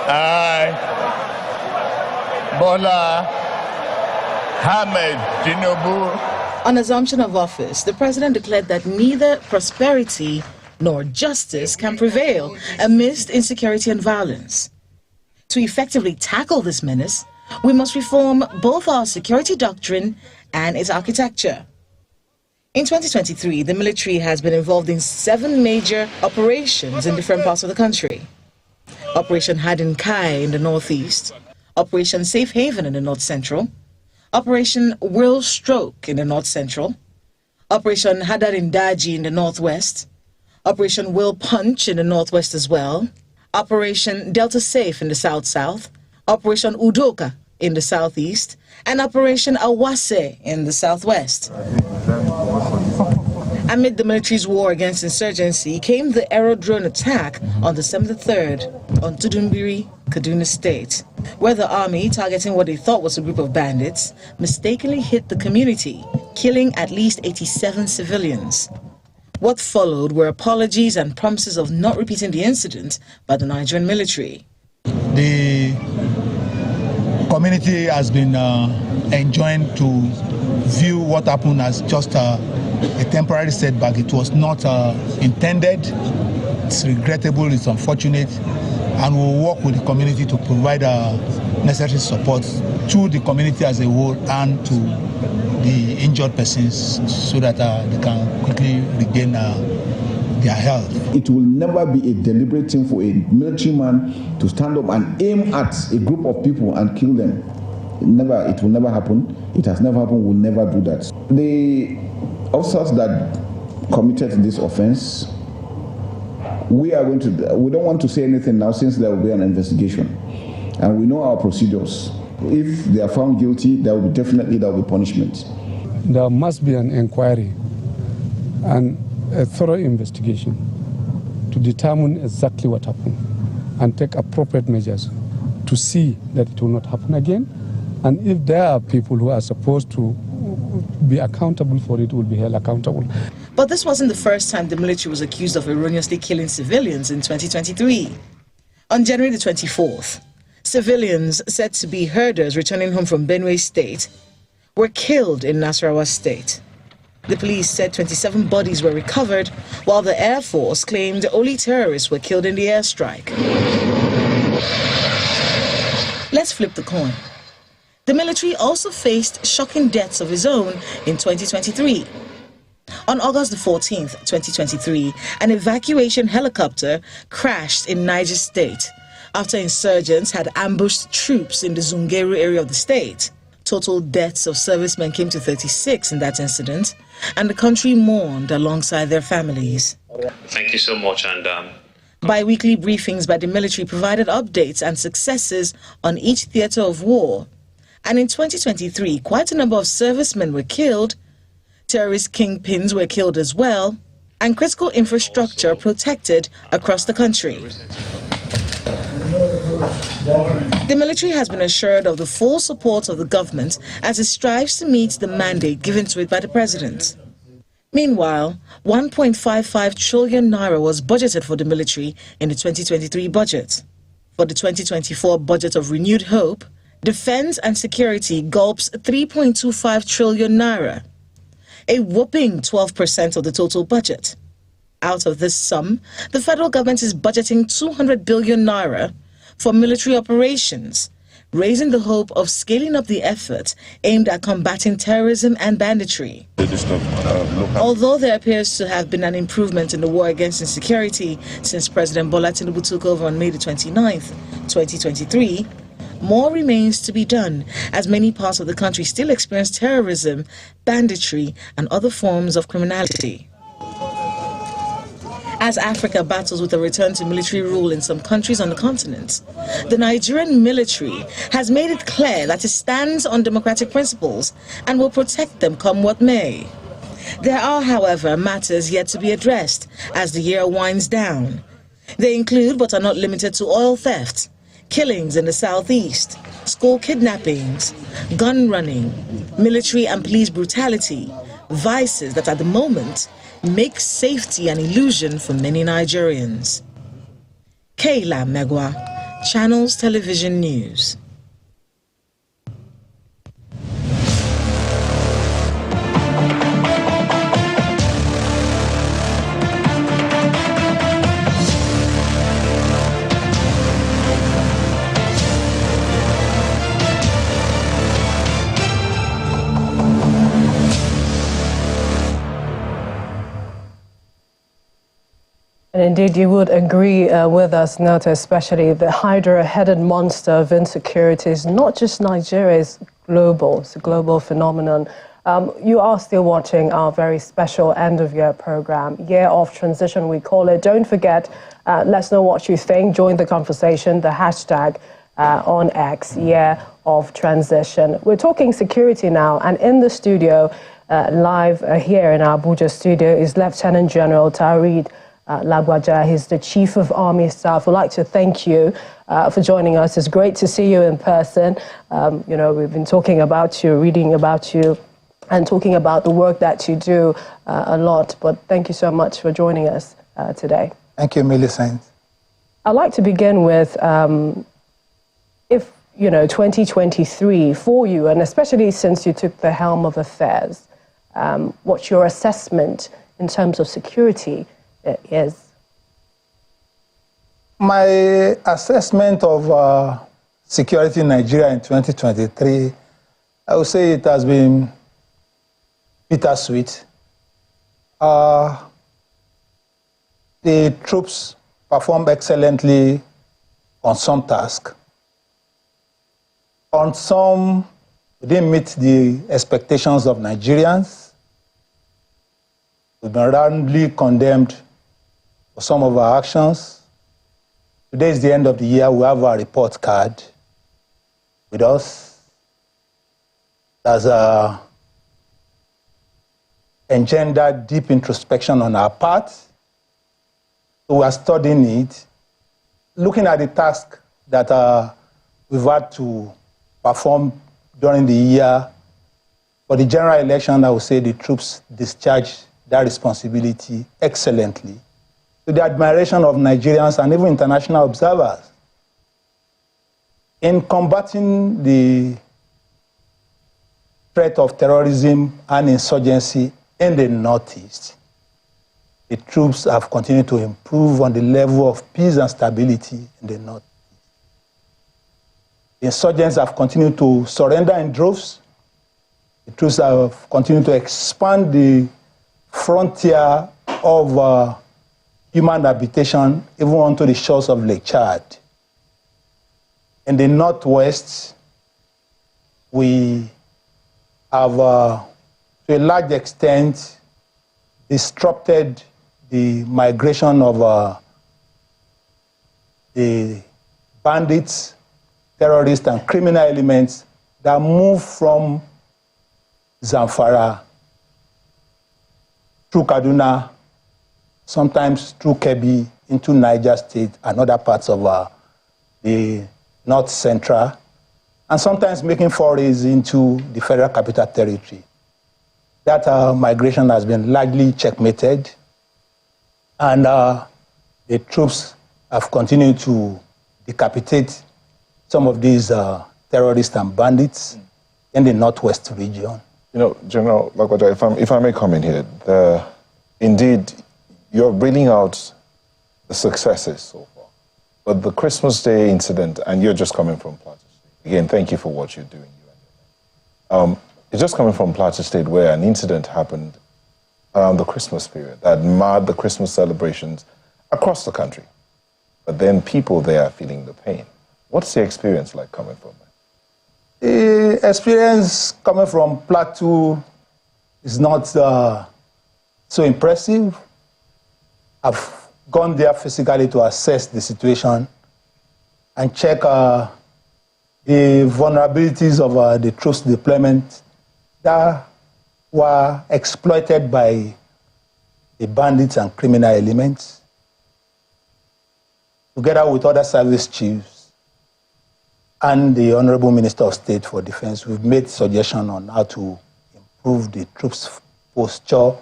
I, Bola Ahmed Tinubu. On assumption of office, the president declared that neither prosperity nor justice can prevail amidst insecurity and violence. To effectively tackle this menace, we must reform both our security doctrine and its architecture. In 2023, the military has been involved in 7 major operations in different parts of the country. Operation Hadin Kai in the northeast, Operation Safe Haven in the north central, Operation Will Stroke in the north central, Operation Hadarin Daji in the northwest, Operation Will Punch in the northwest as well, Operation Delta Safe in the south-south, Operation Udoka in the southeast, and Operation Awase in the southwest. Amid the military's war against insurgency came the aerodrome attack on December 3rd on Tudumbiri, Kaduna State, where the army, targeting what they thought was a group of bandits, mistakenly hit the community, killing at least 87 civilians. What followed were apologies and promises of not repeating the incident by the Nigerian military. The community has been enjoined to view what happened as just a temporary setback. It was not intended. It's regrettable, it's unfortunate, and we'll work with the community to provide necessary support to the community as a whole and to the injured persons so that they can quickly regain their health. It will never be a deliberate thing for a military man to stand up and aim at a group of people and kill them. It will never happen. It has never happened. We'll never do that. The officers that committed this offense, we don't want to say anything now since there will be an investigation. And we know our procedures. If they are found guilty, there will be punishment. There must be an inquiry and a thorough investigation to determine exactly what happened and take appropriate measures to see that it will not happen again. And if there are people who are supposed to be accountable for it, will be held accountable. But this wasn't the first time the military was accused of erroneously killing civilians in 2023. On January the 24th, civilians said to be herders returning home from Benue State were killed in Nasarawa State. The police said 27 bodies were recovered, while the Air Force claimed only terrorists were killed in the airstrike. Let's flip the coin. The military also faced shocking deaths of its own in 2023. On August the 14th, 2023, an evacuation helicopter crashed in Niger State after insurgents had ambushed troops in the Zungeru area of the state. Total deaths of servicemen came to 36 in that incident, and the country mourned alongside their families. Thank you so much. And Bi-weekly briefings by the military provided updates and successes on each theater of war. And in 2023, quite a number of servicemen were killed, terrorist kingpins were killed as well, and critical infrastructure protected across the country. The military has been assured of the full support of the government as it strives to meet the mandate given to it by the president. Meanwhile, 1.55 trillion naira was budgeted for the military in the 2023 budget. For the 2024 budget of renewed hope, defense and security gulps 3.25 trillion naira, a whopping 12% of the total budget. Out of this sum, the federal government is budgeting 200 billion naira for military operations, raising the hope of scaling up the effort aimed at combating terrorism and banditry. Although there appears to have been an improvement in the war against insecurity since President Bola Tinubu took over on May the 29th, 2023, more remains to be done, as many parts of the country still experience terrorism, banditry, and other forms of criminality. As Africa battles with a return to military rule in some countries on the continent, the Nigerian military has made it clear that it stands on democratic principles and will protect them come what may. There are, however, matters yet to be addressed as the year winds down. They include, but are not limited to, oil theft, killings in the southeast, school kidnappings, gun running, military and police brutality, vices that at the moment make safety an illusion for many Nigerians. Kayla Megwa, Channels Television News. And indeed, you would agree with us, Nata, especially the hydra-headed monster of insecurity is not just Nigeria, it's global. It's a global phenomenon. You are still watching our very special end-of-year program, Year of Transition, we call it. Don't forget, let us know what you think. Join the conversation, the hashtag on X, Year of Transition. We're talking security now, and in the studio, live here in our Abuja studio, is Lieutenant General Tarid Lagwaja. He's the Chief of Army Staff. We'd like to thank you for joining us. It's great to see you in person. You know, we've been talking about you, reading about you, and talking about the work that you do a lot. But thank you so much for joining us today. Thank you, Millicent. I'd like to begin with, if, you know, 2023 for you, and especially since you took the helm of affairs, what's your assessment in terms of security is? My assessment of security in Nigeria in 2023, I would say it has been bittersweet. The troops performed excellently on some tasks. On some, we didn't meet the expectations of Nigerians. We've been roundly condemned for some of our actions. Today is the end of the year. We have our report card with us. That's engendered deep introspection on our part. So we are studying it, looking at the task that we've had to perform during the year. For the general election, I would say the troops discharged that responsibility excellently, to the admiration of Nigerians and even international observers. In combating the threat of terrorism and insurgency in the Northeast, the troops have continued to improve on the level of peace and stability in the Northeast. The insurgents have continued to surrender in droves. The troops have continued to expand the frontier of human habitation, even onto the shores of Lake Chad. In the Northwest, we have, to a large extent, disrupted the migration of the bandits, terrorists, and criminal elements that move from Zamfara through Kaduna, sometimes through Kebbi into Niger State and other parts of the North Central, and sometimes making forays into the Federal Capital Territory. That migration has been largely checkmated, and the troops have continued to decapitate some of these terrorists and bandits in the Northwest region. You know, General Lagwaja, if I may come in here, indeed, you're bringing out the successes so far. But the Christmas Day incident, and you're just coming from Plateau State. Again, thank you for what you're doing. It's just coming from Plateau State, where an incident happened around the Christmas period that marred the Christmas celebrations across the country. But then people there are feeling the pain. What's the experience like coming from that? The experience coming from Plateau is not so impressive. I've gone there physically to assess the situation and check the vulnerabilities of the troops deployment that were exploited by the bandits and criminal elements. Together with other service chiefs and the Honorable Minister of State for Defense, we've made suggestions on how to improve the troops' posture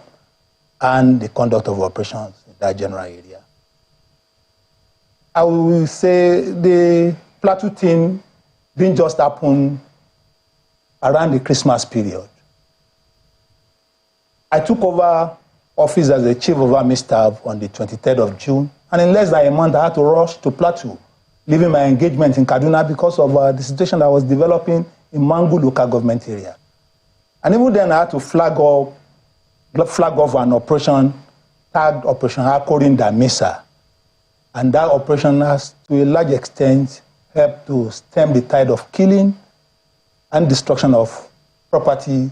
and the conduct of operations in that general area. I will say the Plateau thing didn't just happen around the Christmas period. I took over office as the Chief of Army Staff on the 23rd of June, and in less than a month, I had to rush to Plateau, leaving my engagement in Kaduna because of the situation that was developing in Mangu local government area. And even then, I had to flag off an operation tagged Operation Hakorin Damisa. And that operation has, to a large extent, helped to stem the tide of killing and destruction of property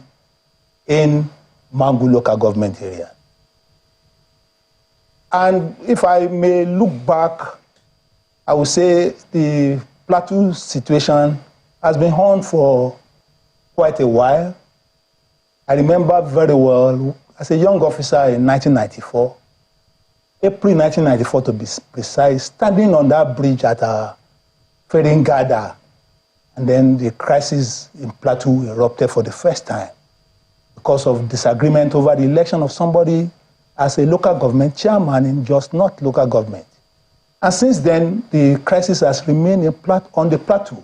in Mangu local government area. And if I may look back, I would say the Plateau situation has been on for quite a while. I remember very well, as a young officer in 1994, April 1994 to be precise, standing on that bridge at Feringada, and then the crisis in Plateau erupted for the first time because of disagreement over the election of somebody as a local government chairman in just not local government. And since then, the crisis has remained on the Plateau.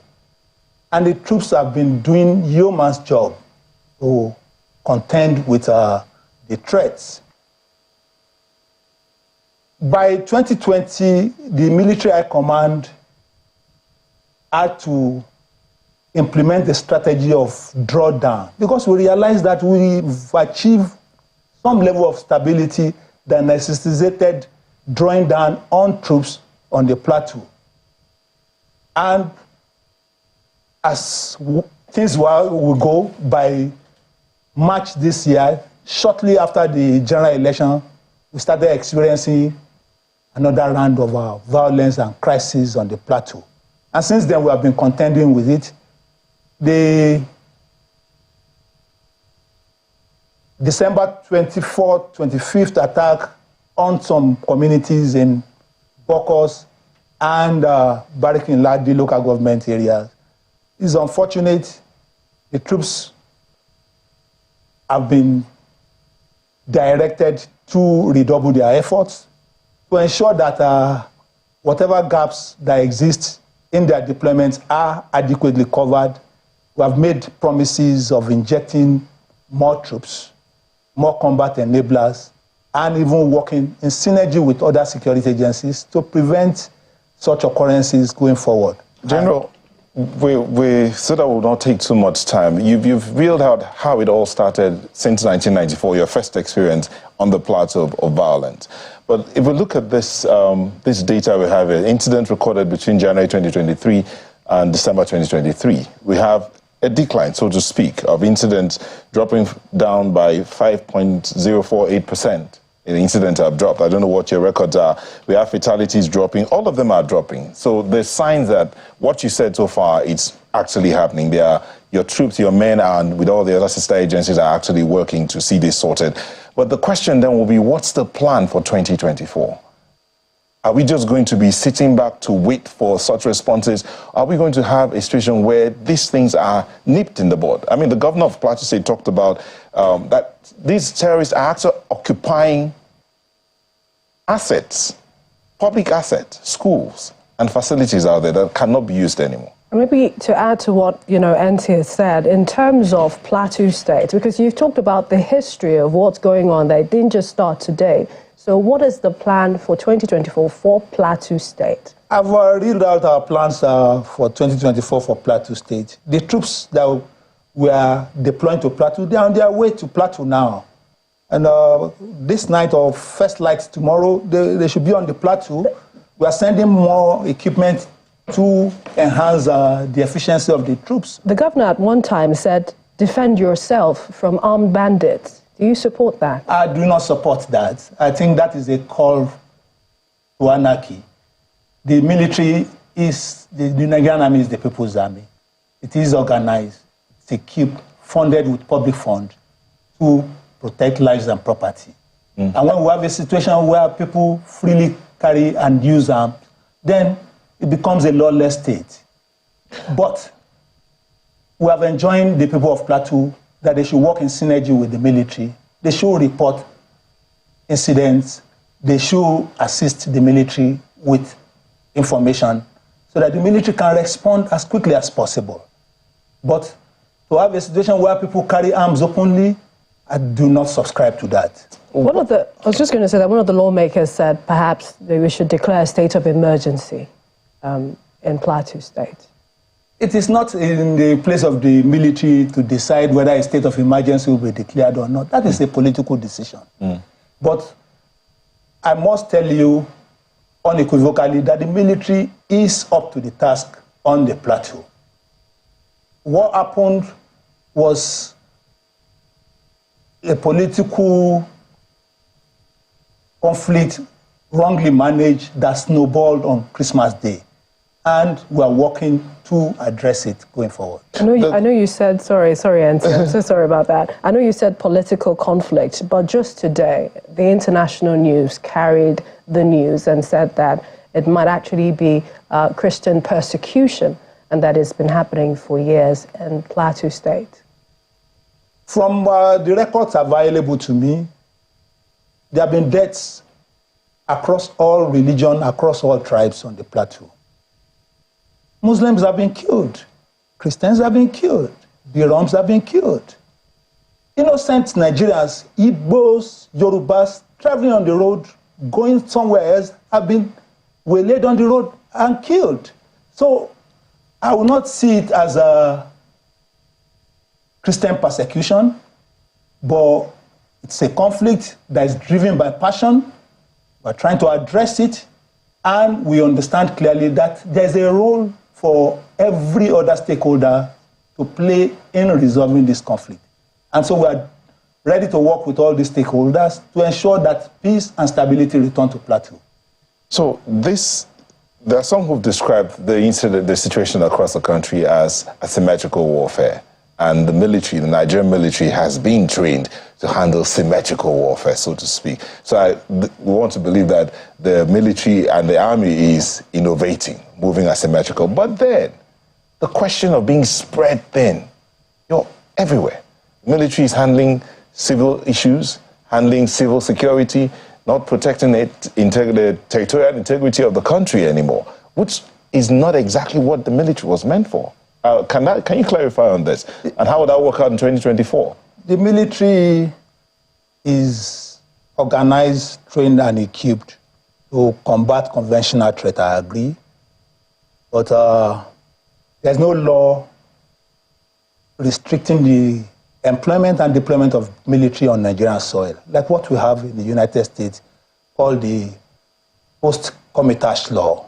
And the troops have been doing yeoman's job to contend with the threats. By 2020, the military high command had to implement the strategy of drawdown because we realized that we've achieved some level of stability that necessitated drawing down on troops on the Plateau. And as things will go, by March this year, shortly after the general election, we started experiencing another round of violence and crisis on the Plateau. And since then, we have been contending with it. The December 24th, 25th attack on some communities in Bokos and Barrack in Ladi local government areas is unfortunate. The troops have been directed to redouble their efforts to ensure that whatever gaps that exist in their deployments are adequately covered. We have made promises of injecting more troops, more combat enablers, and even working in synergy with other security agencies to prevent such occurrences going forward. General, we so that will not take too much time. You've reeled out how it all started since 1994, your first experience on the Plateau of violence. But if we look at this, this data we have, an incident recorded between January 2023 and December 2023, we have a decline, so to speak, of incidents dropping down by 5.048%. The incidents have dropped. I don't know what your records are. We have fatalities dropping. All of them are dropping. So there's signs that what you said so far, it's actually happening. Your troops, your men, and with all the other sister agencies are actually working to see this sorted. But the question then will be, what's the plan for 2024? Are we just going to be sitting back to wait for such responses? Are we going to have a situation where these things are nipped in the bud? I mean, the governor of Plateau State talked about that these terrorists are actually occupying assets, public assets, schools and facilities out there that cannot be used anymore. Maybe to add to what, NT has said, in terms of Plateau State, because you've talked about the history of what's going on there, it didn't just start today. So what is the plan for 2024 for Plateau State? I've read out our plans for 2024 for Plateau State. The troops that we are deploying to Plateau, they are on their way to Plateau now. And this night or first light tomorrow, they should be on the Plateau. We are sending more equipment to enhance the efficiency of the troops. The governor at one time said, defend yourself from armed bandits. Do you support that? I do not support that. I think that is a call to anarchy. The military is, the Nigerian army is the people's army. It is organized, it's equipped, funded with public funds to protect lives and property. And when we have a situation where people freely carry and use arms, then it becomes a lawless state. But we have enjoined the people of Plateau that they should work in synergy with the military. They should report incidents. They should assist the military with information so that the military can respond as quickly as possible. But to have a situation where people carry arms openly, I do not subscribe to that. I was just going to say that one of the lawmakers said perhaps that we should declare a state of emergency in Plateau State. It is not in the place of the military to decide whether a state of emergency will be declared or not. That is a political decision. But I must tell you unequivocally that the military is up to the task on the plateau. What happened was a political conflict wrongly managed that snowballed on Christmas Day. And we are working to address it going forward. I know you said, sorry, Auntie, I'm so sorry about that. I know you said political conflict, but just today, the international news carried the news and said that it might actually be Christian persecution, and that it's been happening for years in Plateau State. From the records available to me, there have been deaths across all religions, across all tribes on the plateau. Muslims have been killed. Christians have been killed. Biroms have been killed. Innocent Nigerians, Igbos, Yorubas, traveling on the road, going somewhere else, have been waylaid on the road and killed. So I will not see it as a Christian persecution, but it's a conflict that is driven by passion. We're trying to address it, and we understand clearly that there's a role for every other stakeholder to play in resolving this conflict. And so we're ready to work with all these stakeholders to ensure that peace and stability return to Plateau. So there are some who've described the situation across the country as asymmetrical warfare. And the military, the Nigerian military, has been trained to handle symmetrical warfare, so to speak. So we want to believe that the military and the army is innovating, moving asymmetrical. But then, the question of being spread thin, you're everywhere. The military is handling civil issues, handling civil security, not protecting the territorial integrity of the country anymore, which is not exactly what the military was meant for. Can you clarify on this? And how would that work out in 2024? The military is organized, trained, and equipped to combat conventional threat, I agree. But there's no law restricting the employment and deployment of military on Nigerian soil, like what we have in the United States called the Post-Comitage Law.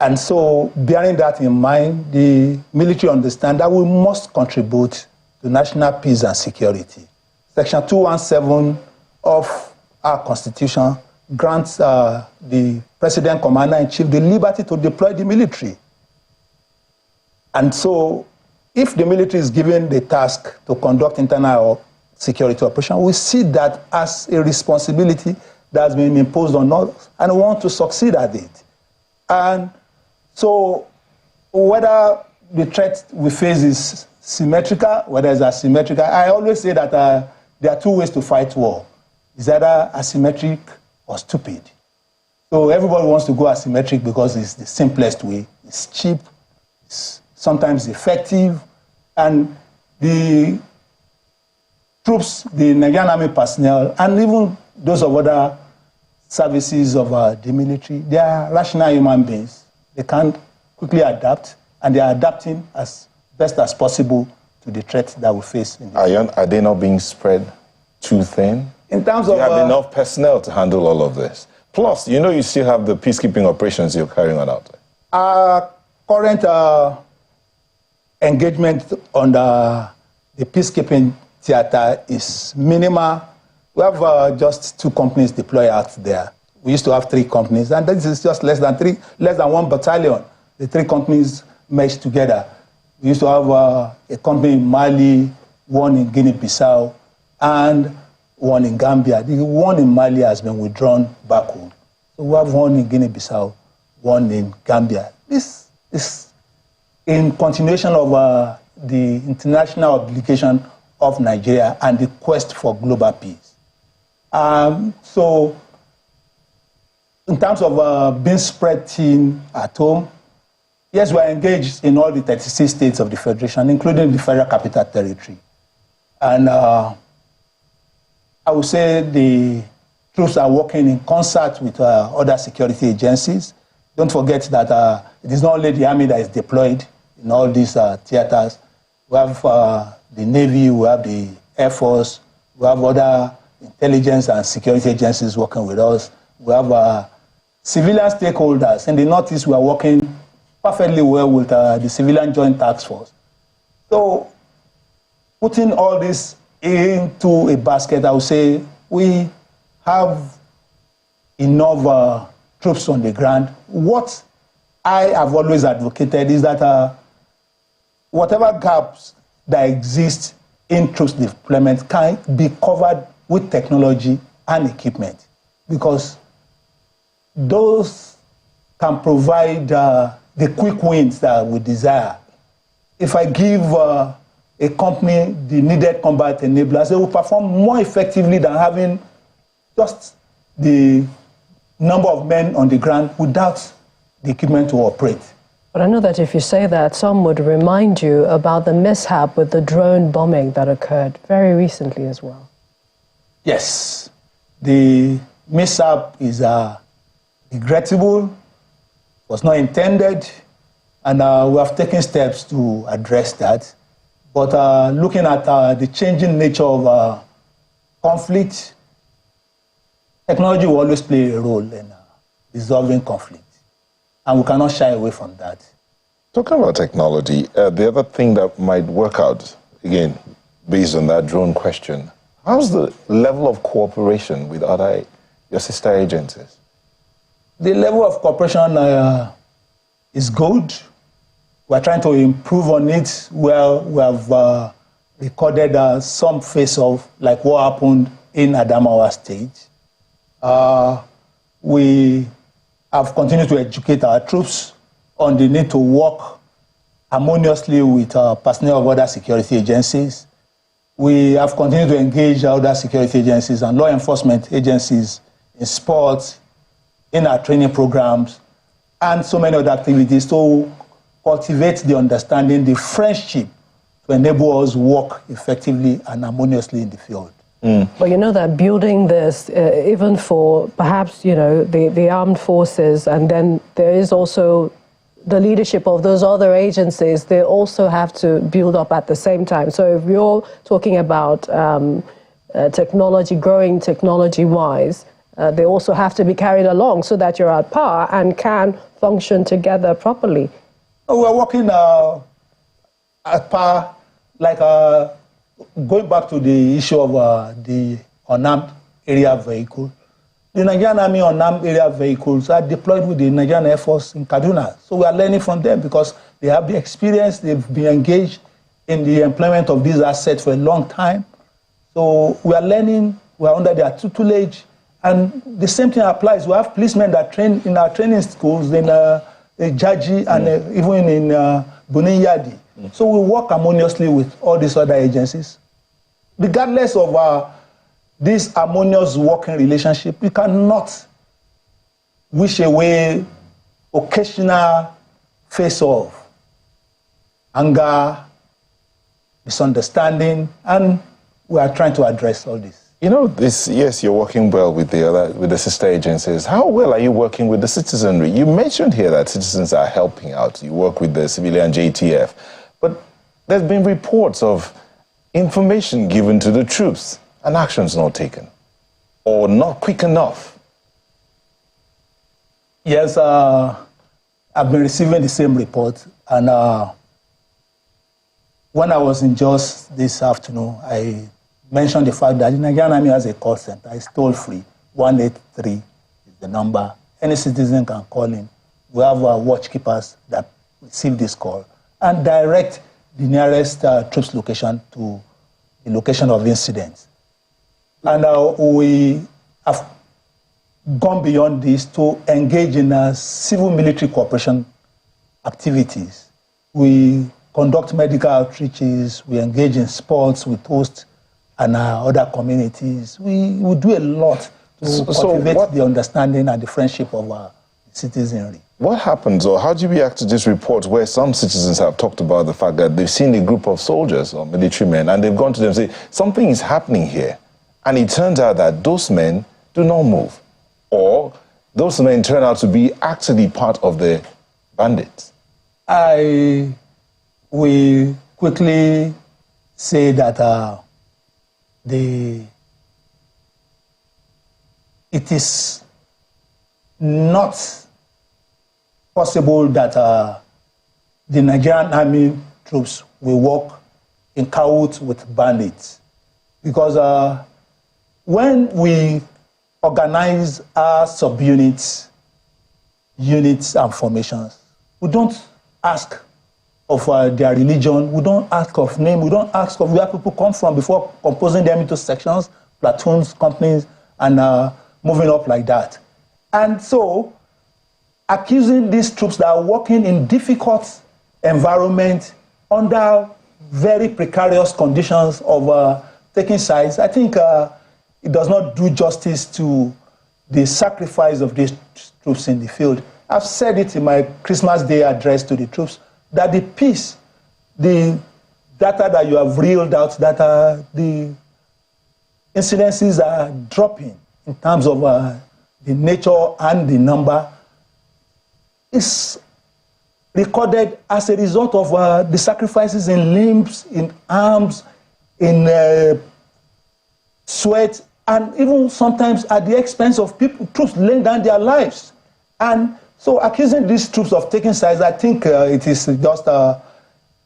And so, bearing that in mind, the military understand that we must contribute to national peace and security. Section 217 of our Constitution grants the President Commander-in-Chief the liberty to deploy the military. And so, if the military is given the task to conduct internal security operation, we see that as a responsibility that has been imposed on us, and we want to succeed at it. And so, whether the threat we face is symmetrical, whether it's asymmetrical, I always say that there are two ways to fight war. It's either asymmetric or stupid. So everybody wants to go asymmetric because it's the simplest way. It's cheap, it's sometimes effective, and the troops, the Nigerian Army personnel, and even those of other services of the military, they are rational human beings. They can quickly adapt, and they are adapting as best as possible to the threat that we face. Are they not being spread too thin? In terms of... You have enough personnel to handle all of this. Plus, you still have the peacekeeping operations you're carrying on out there. Our current engagement on the peacekeeping theater is minimal. We have just 2 companies deployed out there. We used to have 3 companies, and this is just less than 1 battalion. The 3 companies meshed together. We used to have a company in Mali, 1 in Guinea-Bissau, and 1 in Gambia. The 1 in Mali has been withdrawn back home. So we have 1 in Guinea-Bissau, 1 in Gambia. This is in continuation of the international obligation of Nigeria and the quest for global peace. So in terms of being spread thin at home, yes, we are engaged in all the 36 states of the Federation, including the Federal Capital Territory. And I would say the troops are working in concert with other security agencies. Don't forget that it is not only the Army that is deployed in all these theaters. We have the Navy, we have the Air Force, we have other intelligence and security agencies working with us. We have civilian stakeholders. In the Northeast, we are working perfectly well with the Civilian Joint Task Force. So, putting all this into a basket, I would say we have enough troops on the ground. What I have always advocated is that whatever gaps that exist in troops deployment can be covered with technology and equipment, because those can provide the quick wins that we desire. If I give a company the needed combat enablers, they will perform more effectively than having just the number of men on the ground without the equipment to operate. But I know that if you say that, some would remind you about the mishap with the drone bombing that occurred very recently as well. Yes, the mishap is regrettable, was not intended, and we have taken steps to address that. But looking at the changing nature of conflict, technology will always play a role in resolving conflict, and we cannot shy away from that. Talking about technology, the other thing that might work out, again, based on that drone question, how's the level of cooperation with your sister agencies? The level of cooperation is good. We're trying to improve on it. Well, we have recorded some face-off, like what happened in Adamawa State. We have continued to educate our troops on the need to work harmoniously with personnel of other security agencies. We have continued to engage other security agencies and law enforcement agencies in sports, in our training programs, and so many other activities to cultivate the understanding, the friendship, to enable us to work effectively and harmoniously in the field. But you know that building this, even for perhaps, the armed forces, and then there is also the leadership of those other agencies, they also have to build up at the same time. So if you're talking about technology, growing technology-wise, they also have to be carried along so that you're at par and can function together properly. We're working at par, like going back to the issue of the unarmed area vehicle. The Nigerian Army unarmed area vehicles are deployed with the Nigerian Air Force in Kaduna. So we are learning from them because they have the experience, they've been engaged in the employment of these assets for a long time. So we are learning, we are under their tutelage, and the same thing applies. We have policemen that train in our training schools in Jaji and even in Buninyadi. So we work harmoniously with all these other agencies. Regardless of this harmonious working relationship, we cannot wish away occasional face-off, anger, misunderstanding, and we are trying to address all this. You know, yes, you're working well with the sister agencies. How well are you working with the citizenry? You mentioned here that citizens are helping out. You work with the civilian JTF, but there's been reports of information given to the troops and actions not taken, or not quick enough. Yes, I've been receiving the same report, and when I was in Jos this afternoon, I mentioned the fact that the Nigerian Army has a call center. It's toll-free. 183 is the number. Any citizen can call in. We have watchkeepers that receive this call and direct the nearest troops location to the location of incidents. And we have gone beyond this to engage in civil military cooperation activities. We conduct medical outreaches, we engage in sports with hosts and other communities. We do a lot to cultivate the understanding and the friendship of citizenry. What happens, or how do you react to this report where some citizens have talked about the fact that they've seen a group of soldiers or military men and they've gone to them and say, something is happening here. And it turns out that those men do not move. Or those men turn out to be actually part of the bandits. I will quickly say that it is not possible that the Nigerian army troops will work in cahoots with bandits. Because when we organize our subunits, units and formations, we don't ask of their religion, we don't ask of name, we don't ask of where people come from before composing them into sections, platoons, companies, and moving up like that. And so, accusing these troops that are working in difficult environment under very precarious conditions of taking sides, I think it does not do justice to the sacrifice of these troops in the field. I've said it in my Christmas Day address to the troops, that the peace, the data that you have reeled out, that the incidences are dropping in terms of the nature and the number, is recorded as a result of the sacrifices in limbs, in arms, in sweat, and even sometimes at the expense of people, troops laying down their lives. And so accusing these troops of taking sides, I think it is just,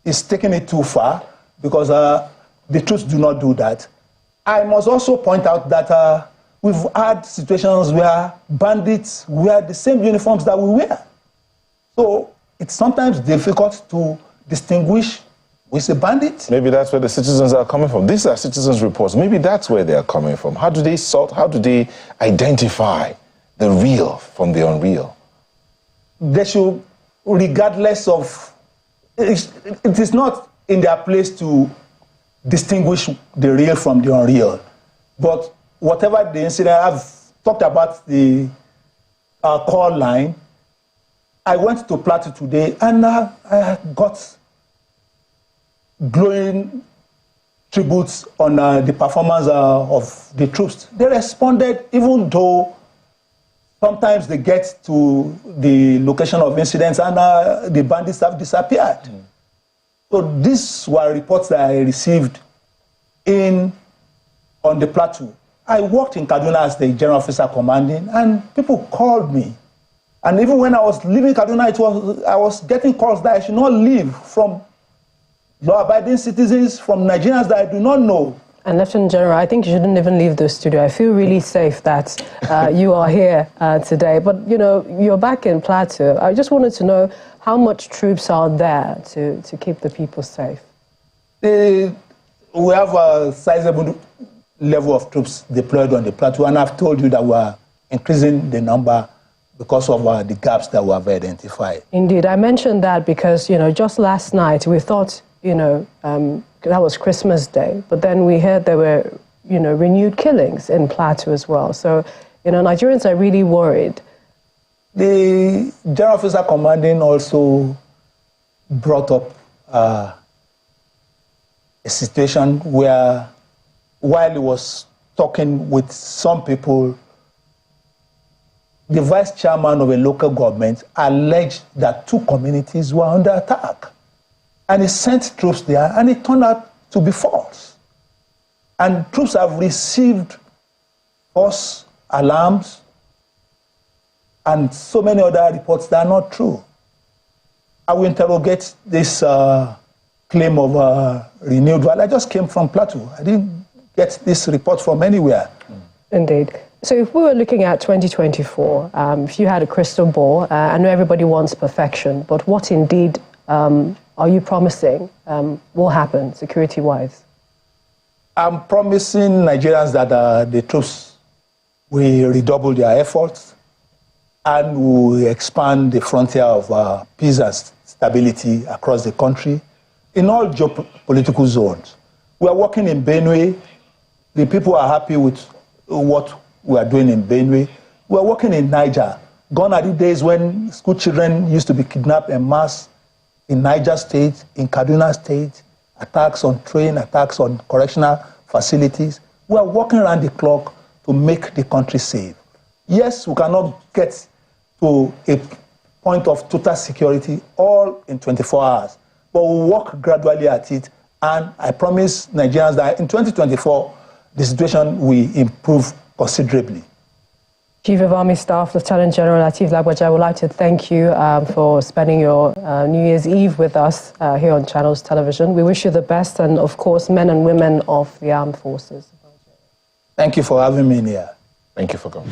it's taking it too far, because the troops do not do that. I must also point out that we've had situations where bandits wear the same uniforms that we wear. So it's sometimes difficult to distinguish who is a bandit. Maybe that's where the citizens are coming from. These are citizens' reports. Maybe that's where they are coming from. How do they sort, how do they identify the real from the unreal? They should, regardless of, it is not in their place to distinguish the real from the unreal. But whatever the incident, I've talked about the call line. I went to Plateau today and I got glowing tributes on the performance of the troops. They responded, even though sometimes they get to the location of incidents and the bandits have disappeared. So these were reports that I received on the Plateau. I worked in Kaduna as the general officer commanding, and people called me. And even when I was leaving Kaduna, I was getting calls that I should not leave, from law-abiding citizens, from Nigerians that I do not know. And Lieutenant General, I think you shouldn't even leave the studio. I feel really safe that you are here today. But, you know, you're back in Plateau. I just wanted to know how much troops are there to keep the people safe? We have a sizable level of troops deployed on the Plateau, and I've told you that we're increasing the number because of the gaps that we have identified. Indeed. I mentioned that because, you know, just last night we thought, you know, that was Christmas Day, but then we heard there were, you know, renewed killings in Plateau as well. So, you know, Nigerians are really worried. The General Officer Commanding also brought up a situation where, while he was talking with some people, the vice chairman of a local government alleged that 2 communities were under attack. And he sent troops there, and it turned out to be false. And troops have received false alarms and so many other reports that are not true. I will interrogate this claim of renewed violence. I just came from Plateau. I didn't get this report from anywhere. Indeed. So if we were looking at 2024, if you had a crystal ball, I know everybody wants perfection, but what indeed are you promising will happen security-wise? I'm promising Nigerians that the troops will redouble their efforts and will expand the frontier of peace and stability across the country in all geopolitical zones. We are working in Benue. The people are happy with what we are doing in Benue. We are working in Niger. Gone are the days when school children used to be kidnapped en masse in Niger State, in Kaduna State, attacks on train, attacks on correctional facilities. We are working around the clock to make the country safe. Yes, we cannot get to a point of total security all in 24 hours, but we'll work gradually at it, and I promise Nigerians that in 2024, the situation will improve considerably. Chief of Army Staff, Lieutenant General Lateef Lagbaja, I would like to thank you for spending your New Year's Eve with us here on Channels Television. We wish you the best, and of course, men and women of the armed forces. Thank you for having me here. Thank you for coming.